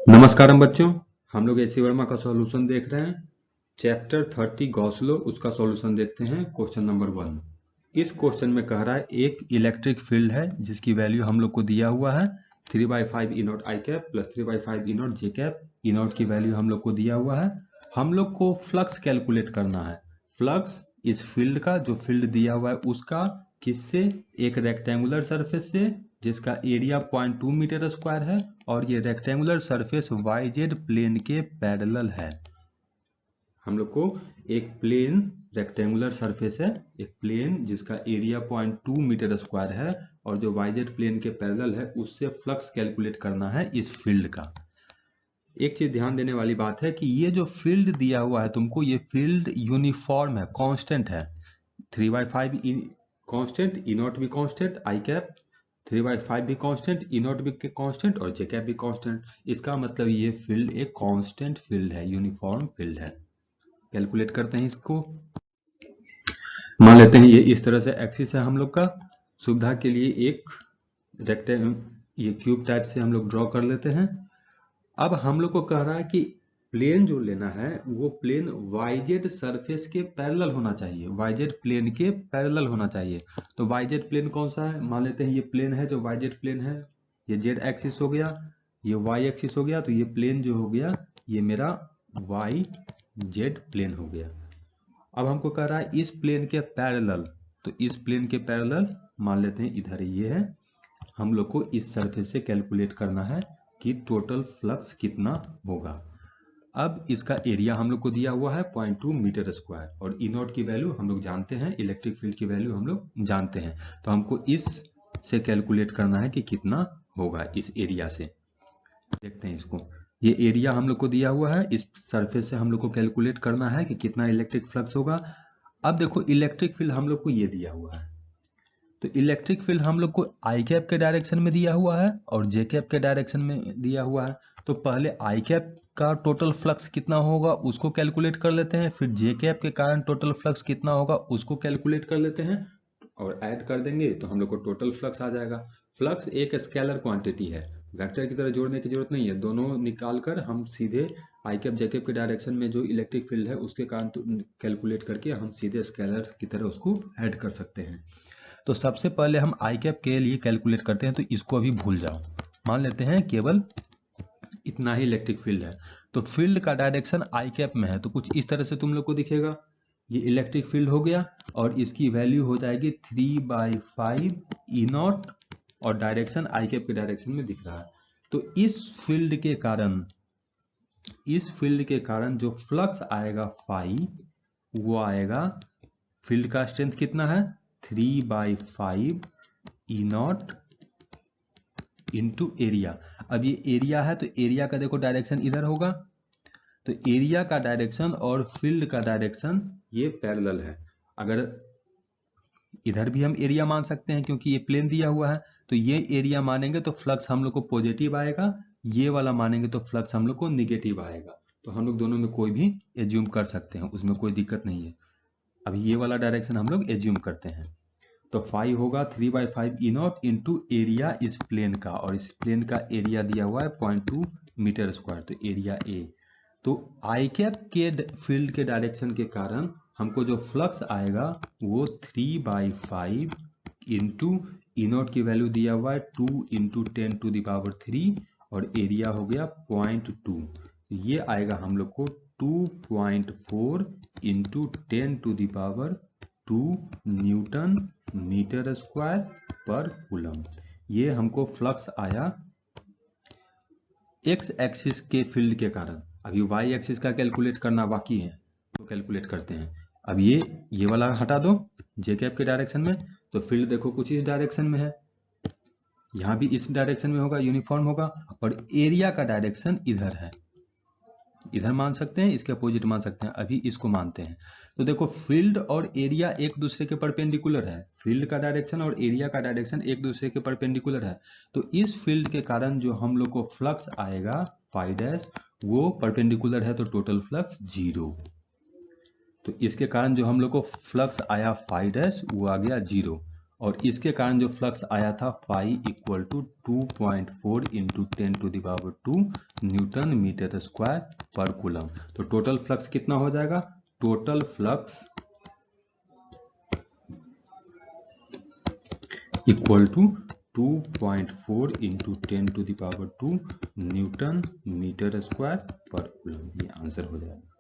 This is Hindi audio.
नमस्कारम बच्चों, हम लोग एसी वर्मा का सॉल्यूशन देख रहे हैं। चैप्टर 30 गॉस लॉ, उसका सॉल्यूशन देखते हैं। Question number 1। इस क्वेश्चन में कह रहा है एक इलेक्ट्रिक फील्ड है जिसकी वैल्यू हम लोग को दिया हुआ है 3/5 e naught i cap plus 3/5 e naught j cap. E naught की वैल्यू हम लोग को दिया हुआ है। हम लोग को फ्लक्स कैलकुलेट करना है। फ्लक्स इस फील्ड का, जो फील्ड दिया हुआ है उसका, किससे? एक रेक्टेंगुलर सरफेस से जिसका एरिया 0.2 मीटर स्क्वायर है और ये rectangular surface y z plane के पैरेलल है। हम लोग को एक प्लेन रेक्टेंगुलर सरफेस है, एक प्लेन जिसका एरिया 0.2 मीटर स्क्वायर है और जो वाई जेड प्लेन के पैरेलल है, उससे फ्लक्स कैलकुलेट करना है इस फील्ड का। एक चीज ध्यान देने वाली बात है कि ये जो फील्ड दिया हुआ है तुमको, ये फील्ड यूनिफॉर्म है, कांस्टेंट है। 3/5 कांस्टेंट, ई नॉट भी कांस्टेंट, आई कैप 3/5 भी कांस्टेंट, ई नॉट भी कांस्टेंट और जे कैप भी कांस्टेंट। इसका मतलब ये फील्ड एक कांस्टेंट फील्ड है, यूनिफॉर्म फील्ड है। कैलकुलेट करते हैं इसको। मान लेते हैं ये इस तरह से एक्सिस है हम लोग का। सुविधा के लिए एक रेक्टेंगल, ये क्यूब टाइप से हम लोग ड्रॉ कर लेते हैं। अब हम लोग को कह रहा है कि प्लेन जो लेना है वो प्लेन वाईजेड सरफेस के पैरेलल होना चाहिए, वाईजेड प्लेन के पैरेलल होना चाहिए। तो वाईजेड प्लेन कौन सा है? मान लेते हैं ये प्लेन है जो वाईजेड प्लेन है। ये जेड एक्सिस हो गया, ये वाई एक्सिस हो गया, तो ये प्लेन जो हो गया ये मेरा वाई जेड प्लेन हो गया। अब हमको कह रहा है इस प्लेन के पैरेलल, तो इस प्लेन के पैरेलल मान लेते हैं इधर ये है। हम लोग को इस सरफेस से कैलकुलेट करना है कि टोटल फ्लक्स कितना होगा। अब इसका एरिया हम लोग को दिया हुआ है 0.2 मीटर स्क्वायर और ई नॉट की वैल्यू हम लोग जानते हैं, इलेक्ट्रिक फील्ड की वैल्यू हम लोग जानते हैं। तो हमको इस से कैलकुलेट करना है कि कितना होगा इस एरिया से। देखते हैं इसको। ये एरिया हम लोग को दिया हुआ है, इस सरफेस से हम लोग को कैलकुलेट करना है कि कितना इलेक्ट्रिक फ्लक्स होगा। अब देखो इलेक्ट्रिक फील्ड हम लोग को ये दिया हुआ है, तो इलेक्ट्रिक फील्ड हम लोग को आई कैप के डायरेक्शन में दिया हुआ है और जे कैप के डायरेक्शन में दिया हुआ है। तो पहले आई कैप का टोटल फ्लक्स कितना होगा उसको कैलकुलेट कर लेते हैं, फिर जे कैप के कारण टोटल फ्लक्स कितना होगा उसको कैलकुलेट कर लेते हैं और ऐड कर देंगे तो हम लोग को टोटल फ्लक्स आ जाएगा। फ्लक्स एक स्केलर क्वांटिटी है, वेक्टर की तरह जोड़ने की जरूरत नहीं है। दोनों निकाल कर हम सीधे आई कैप जे कैप के डायरेक्शन में जो इलेक्ट्रिक फील्ड है उसके कारण कैलकुलेट करके हम सीधे स्केलर की तरह उसको ऐड कर सकते हैं। तो सबसे पहले हम आई कैप के लिए कैलकुलेट करते हैं, तो इसको अभी भूल जाओ। मान लेते हैं केवल इतना ही इलेक्ट्रिक फील्ड है, तो फील्ड का डायरेक्शन आई कैप में है, तो कुछ इस तरह से तुम लोग को दिखेगा। ये इलेक्ट्रिक फील्ड हो गया और इसकी वैल्यू हो जाएगी 3/5 ई नॉट और डायरेक्शन आई कैप के डायरेक्शन में दिख रहा है। तो इस फील्ड के कारण जो फ्लक्स आएगा फाई, वो आएगा, फील्ड का स्ट्रेंथ कितना है 3/5 ई नॉट इंटू एरिया। अब ये एरिया है तो एरिया का देखो डायरेक्शन इधर होगा, तो एरिया का डायरेक्शन और फील्ड का डायरेक्शन ये पैरेलल है। अगर इधर भी हम एरिया मान सकते हैं क्योंकि ये प्लेन दिया हुआ है, तो ये एरिया मानेंगे तो फ्लक्स हम लोग को पॉजिटिव आएगा, ये वाला मानेंगे तो फ्लक्स हम लोग को निगेटिव आएगा। तो हम लोग दोनों में कोई भी एज्यूम कर सकते हैं, उसमें कोई दिक्कत नहीं है। अभी ये वाला डायरेक्शन हम लोग एज्यूम करते हैं। तो फाइव होगा 3/5 ई नॉट इंटू एरिया इस प्लेन का, और इस प्लेन का एरिया दिया हुआ है 0.2 मीटर स्क्वायर, तो एरिया ए। तो आई कैप के फील्ड के डायरेक्शन के कारण हमको जो फ्लक्स आएगा वो 3/5 इंटू ई नॉट की वैल्यू दिया हुआ है 2 इंटू 10⁻³ और एरिया हो गया 0.2। ये आएगा हम लोग को 2.4 into 10⁻² newton metre square per coulomb. ये हमको फ्लक्स आया एक्स एक्सिस के फील्ड के कारण। अभी वाई एक्सिस का कैलकुलेट करना बाकी है, तो कैलकुलेट करते हैं। अब ये वाला हटा दो जे कैप के डायरेक्शन में, तो फील्ड देखो कुछ इस डायरेक्शन में है, यहाँ भी इस डायरेक्शन में होगा, यूनिफॉर्म होगा, और एरिया का डायरेक्शन इधर है, इधर मान सकते हैं, इसके अपोजिट मान सकते हैं, अभी इसको मानते हैं। तो देखो फील्ड और एरिया एक दूसरे के परपेंडिकुलर है, फील्ड का डायरेक्शन और एरिया का डायरेक्शन एक दूसरे के परपेंडिकुलर है। तो इस फील्ड के कारण जो हम लोग को फ्लक्स आएगा फाई डैश, वो परपेंडिकुलर है, तो टोटल फ्लक्स 0। तो इसके कारण जो हम लोग को फ्लक्स आया फाई डैश वो आ गया 0। और इसके कारण जो फ्लक्स आया था phi equal to 2.4 into 10⁻², newton metre square per coulomb. तो टोटल फ्लक्स कितना हो जाएगा? Total flux equal to 2.4 into 10⁻² newton metre square per coulomb. ये आंसर हो जाएगा।